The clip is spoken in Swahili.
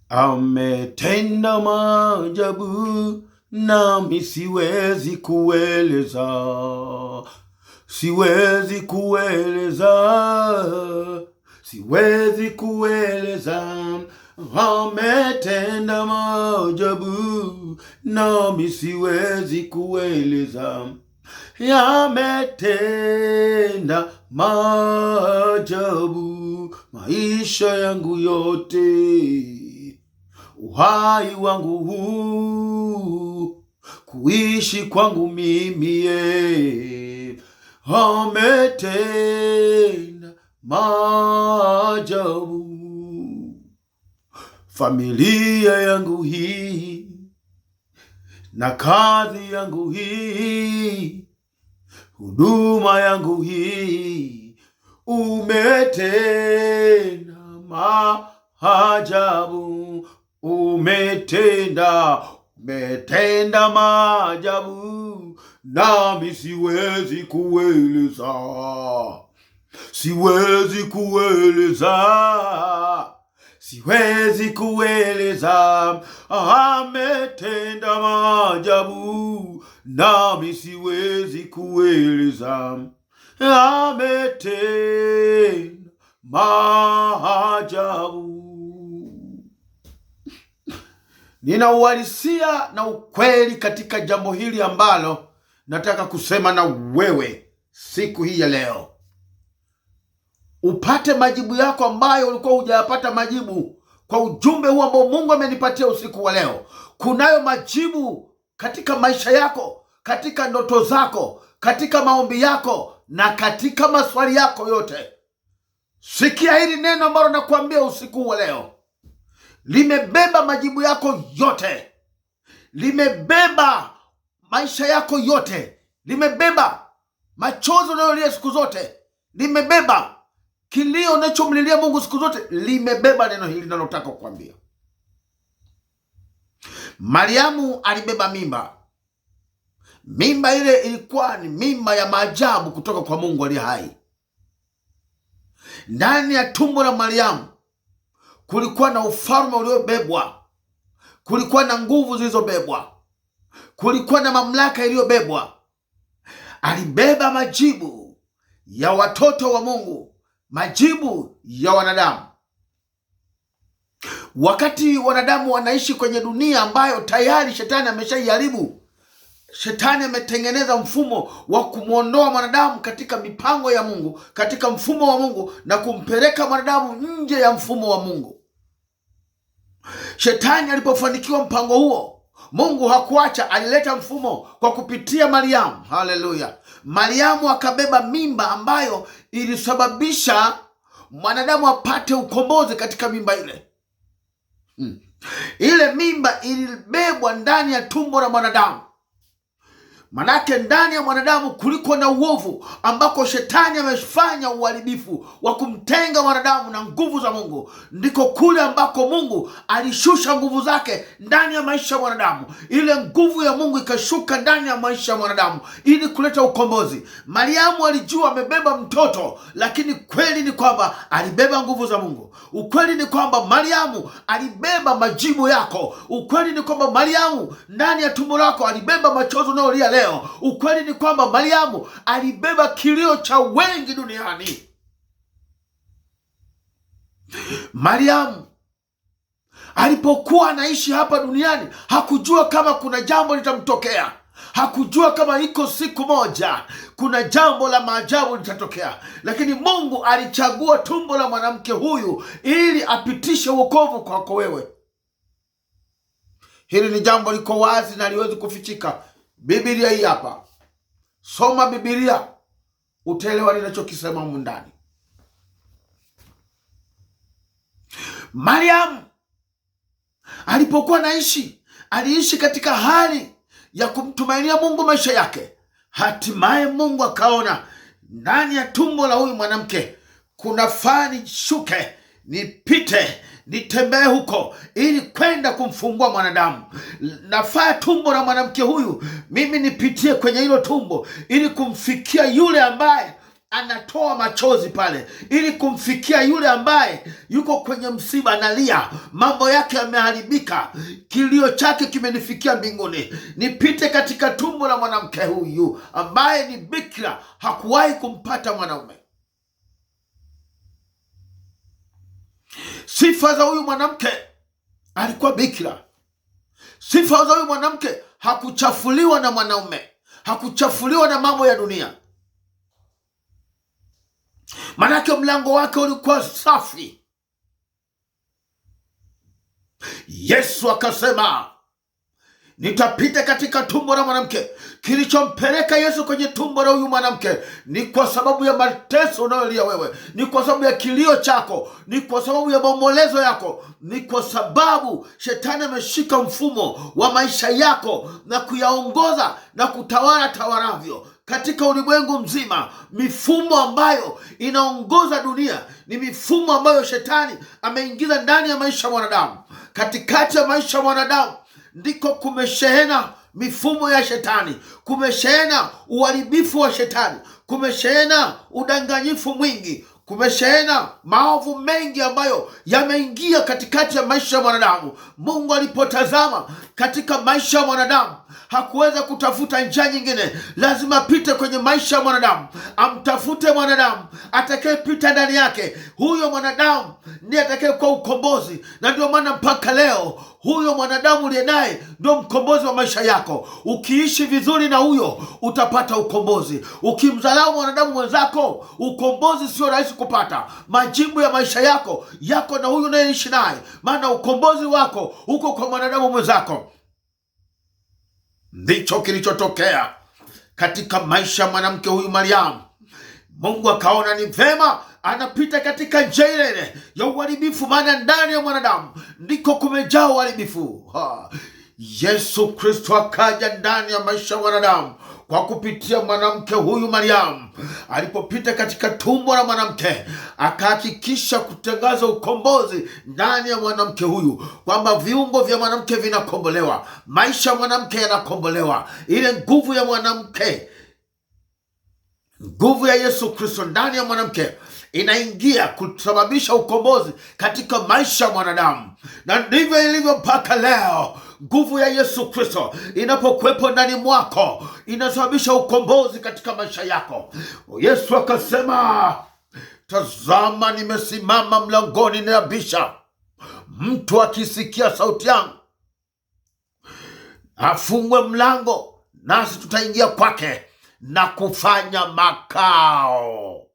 Ametenda maajabu nami siwezi kueleza, siwezi kueleza, siwezi kueleza. Ametenda maajabu nami siwezi kueleza. Yametenda maajabu maisha yangu yote, uhai wangu huu, kuishi kwangu mimi. Ametenda maajabu. Familia yangu hii na kazi yangu hii, huduma yangu hii, umetenda maajabu, umetenda maajabu nami siwezi kueleza, siwezi kueleza, siwezi kueleza. Ametenda maajabu nami siwezi kueleza. Ametenda maajabu. Nina uhalisia na ukweli katika jambo hili ambalo nataka kusema na wewe siku hii ya leo, upate majibu yako ambayo ulikuwa hujayapata majibu kwa ujumbe huu ambao Mungu amenipatia usiku wa leo. Kunayo majibu katika maisha yako, katika ndoto zako, katika maombi yako na katika maswali yako yote. Sikia hili neno ambalo nakuambia usiku wa leo. Limebeba majibu yako yote, limebeba maisha yako yote, limebeba machozi unayolia siku zote, limebeba kilio unachomlilia Mungu siku zote, limebeba neno hili ninalotaka kukwambia. Mariamu alibeba mimba. Mimba ile ilikuwa ni mimba ya maajabu kutoka kwa Mungu aliye hai. Ndani ya tumbo la Mariamu kulikuwa na ufalme uliobebwa, kulikuwa na nguvu zilizobebwa, kulikuwa na mamlaka iliyobebwa. Alibeba majibu ya watoto wa Mungu, majibu ya wanadamu. Wakati wanadamu wanaishi kwenye dunia ambayo tayari shetani ameshaiharibu, shetani ametengeneza mfumo wa kumwondoa mwanadamu katika mipango ya Mungu, katika mfumo wa Mungu, na kumpeleka mwanadamu nje ya mfumo wa Mungu. Shetani alipofanikiwa mpango huo, Mungu hakuacha, alileta mfumo kwa kupitia Mariamu. Haleluya! Mariamu akabeba mimba ambayo ilisababisha mwanadamu apate ukombozi katika mimba ile. Ile mimba ilibebwa ndani ya tumbo la mwanadamu. Manake ndani ya mwanadamu kuliko na uovu ambako shetani amefanya uharibifu wa kumtenga mwanadamu na nguvu za Mungu, ndiko kule ambako Mungu alishusha nguvu zake ndani ya maisha ya mwanadamu. Ile nguvu ya Mungu ikashuka ndani ya maisha ya mwanadamu ili kuleta ukombozi. Mariamu alijua amebeba mtoto, lakini kweli ni kwamba alibeba nguvu za Mungu. Ukweli ni kwamba Mariamu alibeba majibu yako. Ukweli ni kwamba Mariamu ndani ya tumbo lako alibeba machozi unayolia leo. Ukweli ni kwamba Mariamu alibeba kilio cha wengi duniani. Mariamu alipokuwa anaishi hapa duniani hakujua kama kuna jambo litamtokea. Hakujua kama iko siku moja kuna jambo la maajabu litatokea. Lakini Mungu alichagua tumbo la mwanamke huyu ili apitishe wokovu kwako wewe. Hili ni jambo liko wazi na liwezi kufichika. Biblia hii hapa. Soma Biblia utaelewa ninachokisema humu ndani. Mariamu alipokuwa aliishi katika hali ya kumtumainia Mungu maisha yake. Hatimaye Mungu akaona ndani ya tumbo la huyu mwanamke kuna faa nishuke, nipite, nitembee huko ili kwenda kumfungua mwanadamu. Nafaa tumbo la mwanamke huyu mimi nipitie kwenye hilo tumbo ili kumfikia yule ambaye anatoa machozi pale ili kumfikia yule ambaye yuko kwenye msiba, analia, mambo yake yameharibika, kilio chake kimenifikia mbinguni. Nipite katika tumbo la mwanamke huyu ambaye ni bikira, hakuwahi kumpata mwanaume. Sifa za huyu mwanamke, alikuwa bikira. Sifa za huyu mwanamke, hakuchafuliwa na mwanaume, hakuchafuliwa na mambo ya dunia. Manake mlango wake ulikuwa safi. Yesu akasema, nitapita katika tumbo la mwanamke. Kilichompeleka Yesu kwenye tumbo la huyu mwanamke ni kwa sababu ya mateso unayolia wewe, ni kwa sababu ya kilio chako, ni kwa sababu ya maombolezo yako, ni kwa sababu shetani ameshika mfumo wa maisha yako na kuyaongoza na kutawala tawaravyo katika ulimwengu mzima. Mifumo ambayo inaongoza dunia ni mifumo ambayo shetani ameingiza ndani ya maisha ya mwanadamu. Katikati ya maisha ya mwanadamu ndiko kumeshehena mifumo ya shetani, kumeshehena uharibifu wa shetani, kumeshehena udanganyifu mwingi, kumeshehena maovu mengi ambayo yameingia katikati ya maisha ya mwanadamu. Mungu alipotazama katika maisha ya mwanadamu, hakuweza kutafuta njia nyingine, lazima apite kwenye maisha ya mwanadamu, amtafute mwanadamu atakayepita ndani yake. Huyo mwanadamu ndiye atakayekuwa ukombozi, na ndio maana mpaka leo huyo mwanadamu uliye naye ndio mkombozi wa maisha yako. Ukiishi vizuri na huyo utapata ukombozi. Ukimdharau mwanadamu mwenzako, ukombozi sio rahisi kupata. Majibu ya maisha yako yako na huyo unayeishi naye, maana ukombozi wako uko kwa mwanadamu mwenzako. Ndicho kilichotokea katika maisha ya mwanamke huyu Mariamu. Mungu akaona ni vema anapita katika njia ile ya uharibifu, maana ndani ya mwanadamu ndiko kumejaa uharibifu. Yesu Kristo akaja ndani ya maisha ya mwanadamu kwa kupitia mwanamke huyu Mariamu. Alipopita katika tumbo la mwanamke, akahakikisha kutangaza ukombozi ndani ya mwanamke huyu, kwamba viungo vya mwanamke vinakombolewa, maisha ya mwanamke yanakombolewa. Ile nguvu ya mwanamke, nguvu ya Yesu Kristo ndani ya mwanamke inaingia kusababisha ukombozi katika maisha ya mwanadamu. Na ndivyo ilivyo mpaka leo. Nguvu ya Yesu Kristo inapokuwepo ndani mwako inasababisha ukombozi katika maisha yako. Yesu akasema, tazama nimesimama mlangoni nabisha, mtu akisikia sauti yangu afungwe mlango, nasi tutaingia kwake na kufanya makao.